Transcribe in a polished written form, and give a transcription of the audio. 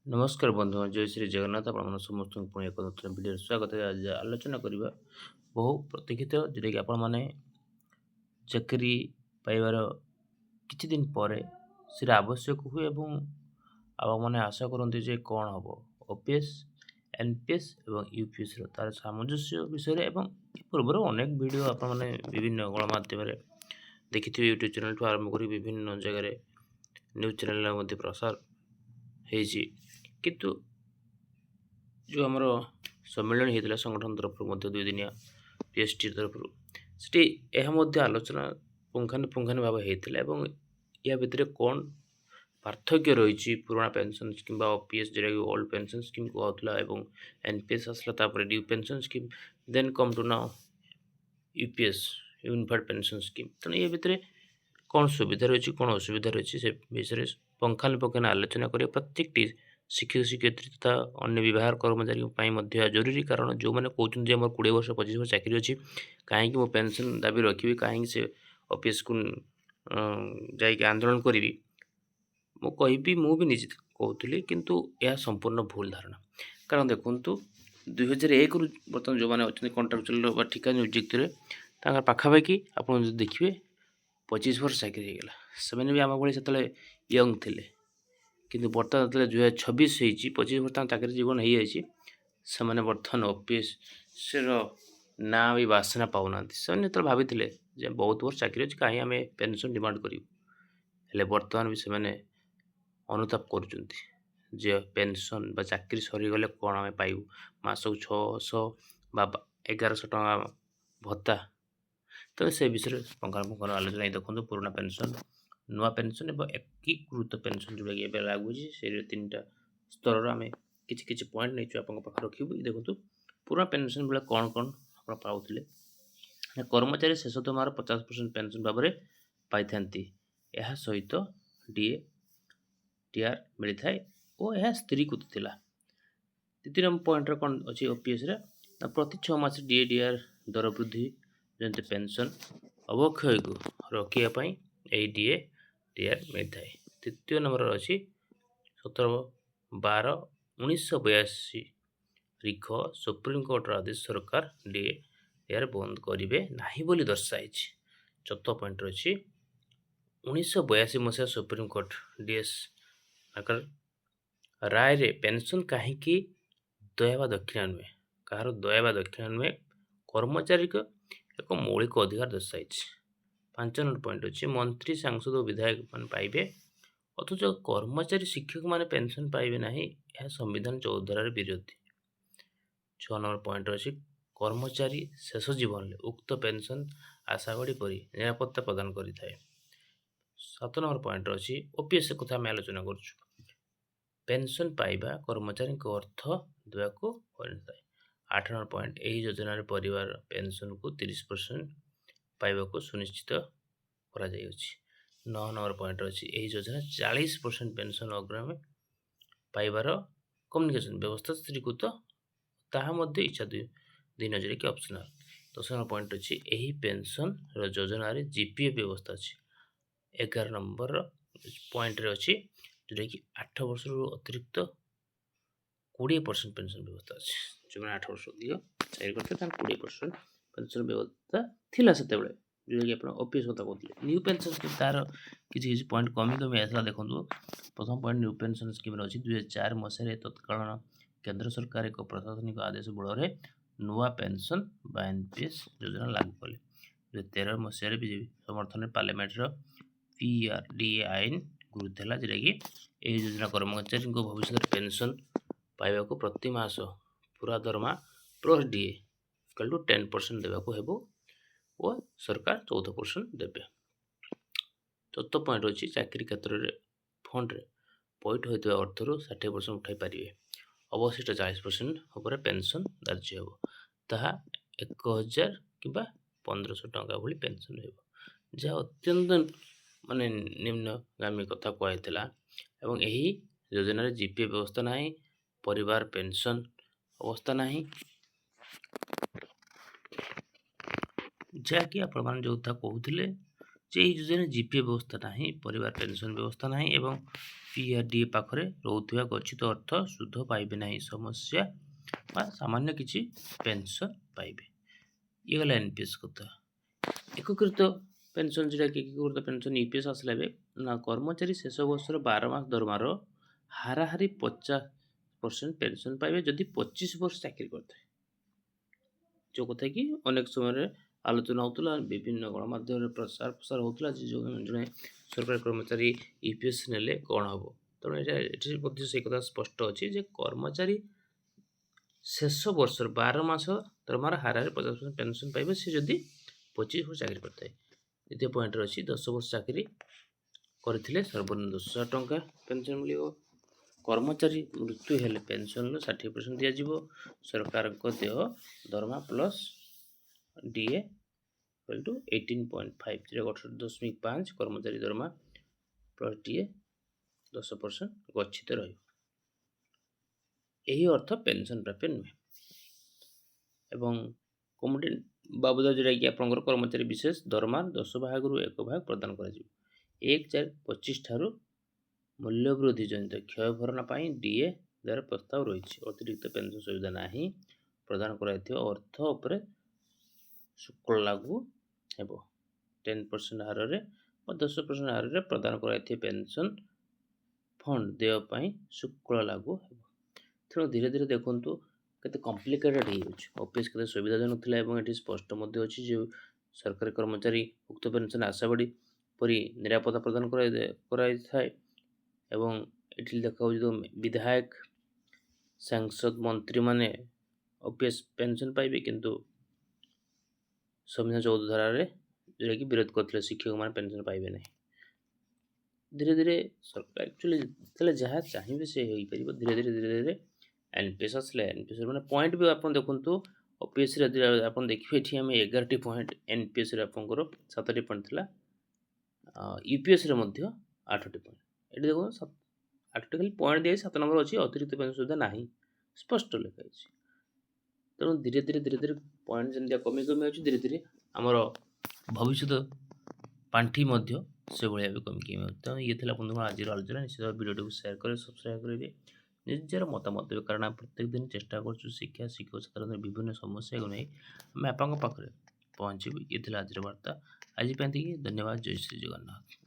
नमस्कार बंधु जय श्री जगन्नाथ आपण समस्त पुणी एक नूतन वीडियो स्वागत है। आज आलोचना करबा बहु प्रतीक्षित जोटा कि आपण माने चाकरी पाइबार किछि दिन पर से आवश्यक हुए एवं आप मैंने आशा करते जे कौन हम ओपीएस एनपीएस एवं यूपीएस तार सामंजस्य विषय एवं पूर्व अनेक वीडियो आप विभिन्न गणमाध्यम देखिए यूट्यूब चैनल ठू आरंभ कर विभिन्न जगह न्यूज चैनल प्रसार ହେଇଛି କିନ୍ତୁ जो आमर सम्मेलन होता संगठन तरफ 2 दिनिया पीएसटी तरफ से आलोचना पुंखानुपुंखानु भाव होता है या भितर कौन पार्थक्य रही पुराना पेंशन स्कीम ओपीएस जोटा कि ओल्ड पेंशन स्कीम कहला एनपीएस आसला new pension scheme then come to now UPS unified pension scheme तेणु ये भितर कौन सुविधा रही कौन असुविधा रही से विषय पुंखानुपुंखानु आलोचना करें प्रत्येक शिक्षक शिक्षयित्री तथा अन्य विभाग कर्मचारी जरूरी कारण जो मैंने कहते हैं 20 वर्ष 25 वर्ष चाकरी अच्छी कहीं मो पेंशन दाबी रखी कहीं से ऑफिस को जाइए आंदोलन करी मु कहि मु भी निजे कहूली किंतु यह संपूर्ण भूल धारणा कारण देखु 2001 रु बर्तमान जो मैंने अच्छा कंट्राक्चुअल ठिका नियुक्त पाखापाखि आप देखिए 25 वर्ष चाकरी होगा से भी आम भाई से यंग थे किंतु बर्तमान जो 2026 होती 25 वर्ष चाकरी जीवन हो जाए बर्तमान ऑफिस ना भी बासना पाऊना से भाभी बहुत वर्ष चाकरी अच्छी कहीं आम पेंशन डिमांड करूँ बर्तमान भी से अनुताप कर पेंशन बा चाकरी सरीगले कौन आम पाइबू मासक 600 बा 1100 टका भत्ता तो से विषय पुंखानुपुंखानु आलोचना देखो पुराना पेंशन नुआ पेंशन एवं एकीकृत पेंशन जोटा कि लागू से 3टा स्तर आम कि पॉइंट नहीं आप रखी देखो पुराना पेंशन बेले कौन कौन आप पाते कर्मचारी शेष दरमार 50% पेंशन भाव में पाई था यह सहित डीए टीआर मिलता है और यह स्थिरीकृत थिला। द्वितीय पॉइंट कौन अच्छी ओपीएस प्रति 6 मास डीए डीआर दर वृद्धि जमी पेंशन अवक्षय को रखापी यही डीए डीआर मिलता है। तृतीय नंबर अच्छी 17/12/1982 रिख सुप्रीमकोर्टर आदेश सरकार डीए डीआर बंद करेंगे ना बोली दर्शाई। चौथा पॉइंट अच्छी 1982 मसीहा सुप्रीमकोर्ट डीएस राय रे पेंशन कहीं दया दक्षिणा नुहे कहार दया दक्षिणा नुहे कर्मचारी को एक मौलिक अधिकार दर्शाई। 5 नंबर पॉइंट अच्छी मंत्री सांसद और विधायक मान पाइबे अथच कर्मचारी शिक्षक माने पेंशन पाइबे ना यह संविधान 14 विरोधी। 6 नंबर पॉइंट अच्छी कर्मचारी शेष जीवन में उक्त पेंशन आशा बढ़ी पर निरापत्ता प्रदान करें। 7 नंबर पॉइंट अच्छी ओपीएस कथा आम आलोचना कर पेंशन पाइबा कर्मचारी अर्थ देवाक है। 8 नंबर पॉइंट यही योजना परिवार पेंशन को 30% पाइबा सुनिश्चित करा जाय अछि। 9 नंबर पॉइंट अच्छी यही योजना 40% पेंशन अग्रिम पाइबार कम्युनिकेशन व्यवस्था स्थिरीकृत ताहा इच्छा दिन जोटा कि ऑप्शनल। 10 नंबर पॉइंट अच्छी यही पेंशन योजना जीपीए व्यवस्था अच्छी। 11 नंबर पॉइंट अच्छी जोटा कि 8 वर्ष अतिरिक्त 20% पेंशन व्यवस्था अच्छी जो मैंने 8 वर्ष अधिक चाकरी करते 20% पेंशन व्यवस्था थिला सेते बेले जोटा कि आप ऑफिस कथा कहते न्यू पेंशन स्कीम तार किसी पॉइंट कमी कमी आसला देखो। प्रथम पॉइंट न्यू पेंशन स्कीम अच्छी 2004 मसीह तत्कालीन केंद्र सरकार एक प्रशासनिक आदेश बल नुआ पेंशन बा एनपीएस योजना लागू कले। 2013 मसीह बीजेपी समर्थन पार्लियामेंट पीआरडीए आईन गुरुत्व है जोटा कि यह योजना कर्मचारी भविष्य पेंशन पाइबा प्रति मास पूरा दरमा प्लस डीए इक्वल टू 10% देवाक हेबो और सरकार 14% देवे। चौथा पॉइंट अच्छी चाकरी क्षेत्र में फंड रे पैठ होता अर्थर 60% उठाई पारे अवशिष्ट 40% उपर पेंशन धार्य हो ताहा 1000 कि 1500 टका भली पेंशन हो जहाँ अत्यंत माने निम्नगामी कथा कहला एवं यही योजना जीपीए व्यवस्था ना परिवार पेंशन अवस्था ना जहाँकि आपण जो कहते योजना जीपीए व्यवस्था ना परिवार पेंशन व्यवस्था ना एवं PRDA ପାଖରେ ରହୁଥିବା ଗଚ୍ଛିତ ଅର୍ଥ ସୁଧ ପାଇବେ ନାହିଁ। ସମସ୍ୟା ବା ସାମାନ୍ୟ କିଛି ପେନ୍ସନ୍ ପାଇବେ। ଇଏ ଗଲା NPS କଥା। ଏକୀକୃତ ପେନ୍ସନ୍ ଯେଉଁଟାକି ଏକୀକୃତ ପେନ୍ସନ୍ EPS ଆସିଲା ଏବେ ନା କର୍ମଚାରୀ ଶେଷ ବର୍ଷର 12 ମାସ ଦରମାର ହାରାହାରି 50% ପେନ୍ସନ୍ ପାଇବେ ଯଦି 25 ବର୍ଷ ଚାକିରି କରିଥାଏ। ଯେଉଁ କଥା କି ଅନେକ ସମୟରେ ଆଲୋଚନା ହେଉଥିଲା, ବିଭିନ୍ନ ଗଣମାଧ୍ୟମରେ ପ୍ରସାର ହେଉଥିଲା ଯେ ଜଣେ ସରକାରୀ କର୍ମଚାରୀ EPS ନେଲେ କ'ଣ ହେବ। ତେଣୁ ଏଠି ମଧ୍ୟ ସେଇ କଥା ସ୍ପଷ୍ଟ ଅଛି ଯେ କର୍ମଚାରୀ ଶେଷ ବର୍ଷର 12 ମାସ ଦରମାର ହାରାହାରି 50% ପେନ୍ସନ୍ ପାଇବେ ସେ ଯଦି 25 ବର୍ଷ ଚାକିରି କରିଥାଏ। ଦ୍ୱିତୀୟ ପଏଣ୍ଟରେ ଅଛି 10 ବର୍ଷ ଚାକିରି କରିଥିଲେ ସର୍ବନିମ୍ନ 10,000 ଟଙ୍କା ପେନ୍ସନ୍ ମିଳିବ। କର୍ମଚାରୀ ମୃତ୍ୟୁ ହେଲେ ପେନ୍ସନ୍ର 60% ଦିଆଯିବ। ସରକାରଙ୍କ ଦେୟ ଦରମା ପ୍ଲସ୍ DA = 18.5 18.5 କର୍ମଚାରୀ ଦରମା ପ୍ଲସ୍ DA 10% ଗଚ୍ଛିତ ରହିବ। ଏହି ଅର୍ଥ ପେନ୍ସନ୍ ପ୍ରାପ୍ୟ ନୁହେଁ। ଏବଂ କମୋଡିଟି ବାବଦ ଯେଉଁଟାକି ଆପଣଙ୍କର କର୍ମଚାରୀ ବିଶେଷ ଦରମା 10 ଭାଗରୁ 1 ଭାଗ ପ୍ରଦାନ କରାଯିବ। 1/4/25 ଠାରୁ ମୂଲ୍ୟ ବୃଦ୍ଧି ଜନିତ କ୍ଷୟ ଭରଣା ପାଇଁ DA ଦ୍ୱାରା ପ୍ରସ୍ତାବ ରହିଛି। ଅତିରିକ୍ତ ପେନ୍ସନ୍ ସୁବିଧା ନାହିଁ। ପ୍ରଦାନ କରାଯାଇଥିବା ଅର୍ଥ ଉପରେ ଶୁଳ୍କ ଲାଗୁ ହେବ। 10% ହାରରେ ବା 10% ହାରରେ ପ୍ରଦାନ କରାଯାଇଥିବା ପେନ୍ସନ୍ ଫଣ୍ଡ ଦେୟ ପାଇଁ ଶୁଳ୍କ ଲାଗୁ ହେବ। ତେଣୁ ଧୀରେ ଧୀରେ ଦେଖନ୍ତୁ କେତେ କମ୍ପ୍ଲିକେଟେଡ୍ ହେଇଯାଉଛି। ଅଫିସ୍ କେତେ ସୁବିଧାଜନକ ଥିଲା ଏବଂ ଏଠି ସ୍ପଷ୍ଟ ମଧ୍ୟ ଅଛି ଯେ ସରକାରୀ କର୍ମଚାରୀ ଉକ୍ତ ପେନ୍ସନ୍ ଆଶାବାଦୀ ପରି ନିରାପତ୍ତା ପ୍ରଦାନ କରାଯାଇଥାଏ। ଏବଂ ଏଠି ଦେଖାଉଛି ଯେଉଁ ବିଧାୟକ ସାଂସଦ ମନ୍ତ୍ରୀମାନେ OPS ପେନ୍ସନ୍ ପାଇବେ, କିନ୍ତୁ ସମ୍ବିଧାନ 14 ଧାରାରେ ଯେଉଁଟାକି ବିରୋଧ କରିଥିଲେ ଶିକ୍ଷକମାନେ ପେନ୍ସନ୍ ପାଇବେ ନାହିଁ। ଧୀରେ ଧୀରେ ସରକାର ଆକ୍ଚୁଆଲି ଯେତେବେଳେ ଯାହା ଚାହିଁବେ ସେ ହେଇପାରିବ। ଧୀରେ ଧୀରେ NPS ଆସିଲେ NPS ମାନେ ପଏଣ୍ଟ ବି ଆପଣ ଦେଖନ୍ତୁ OPSରେ ଯଦି ଆପଣ ଦେଖିବେ ଏଠି ଆମେ 11ଟି ପଏଣ୍ଟ NPSରେ ଆପଣଙ୍କର 7ଟି ପଏଣ୍ଟ ଥିଲା। UPSରେ ମଧ୍ୟ 8ଟି ପଏଣ୍ଟ। ଏଠି ଦେଖନ୍ତୁ 8ଟି ଖାଲି ପଏଣ୍ଟ ଦିଆଯାଇଛି, 7 ନମ୍ବର ଅଛି ଅତିରିକ୍ତ ପେନ୍ସନ୍ ସୁବିଧା ନାହିଁ ସ୍ପଷ୍ଟ ଲେଖା ହେଇଛି। ତେଣୁ ଧୀରେ ଧୀରେ ପଏଣ୍ଟ ଯେମିତି କମି ଅଛି ଧୀରେ ଧୀରେ ଆମର ଭବିଷ୍ୟତ ପାଣ୍ଠି ମଧ୍ୟ ସେଭଳି ଭାବେ କମି ଅଛି। ତେଣୁ ଇଏ ଥିଲା ବନ୍ଧୁଗଣ ଆଜିର ଆଲୋଚନା। ନିଶ୍ଚିତ ଭିଡ଼ିଓଟିକୁ ସେୟାର କରି ସବସ୍କ୍ରାଇବ୍ କରିବେ। ନିଜର ମତାମତ ଦେବେ, କାରଣ ଆମେ ପ୍ରତ୍ୟେକ ଦିନ ଚେଷ୍ଟା କରୁଛୁ ଶିକ୍ଷା ଶିକ୍ଷକ ଛାତ୍ରଙ୍କର ବିଭିନ୍ନ ସମସ୍ୟାକୁ ନେଇ ଆମେ ଆପଣଙ୍କ ପାଖରେ ପହଞ୍ଚିବୁ। ଇଏ ଥିଲା ଆଜିର ବାର୍ତ୍ତା। ଆଜି ପାଇଁ ଧନ୍ୟବାଦ। ଜୟ ଶ୍ରୀ ଜଗନ୍ନାଥ।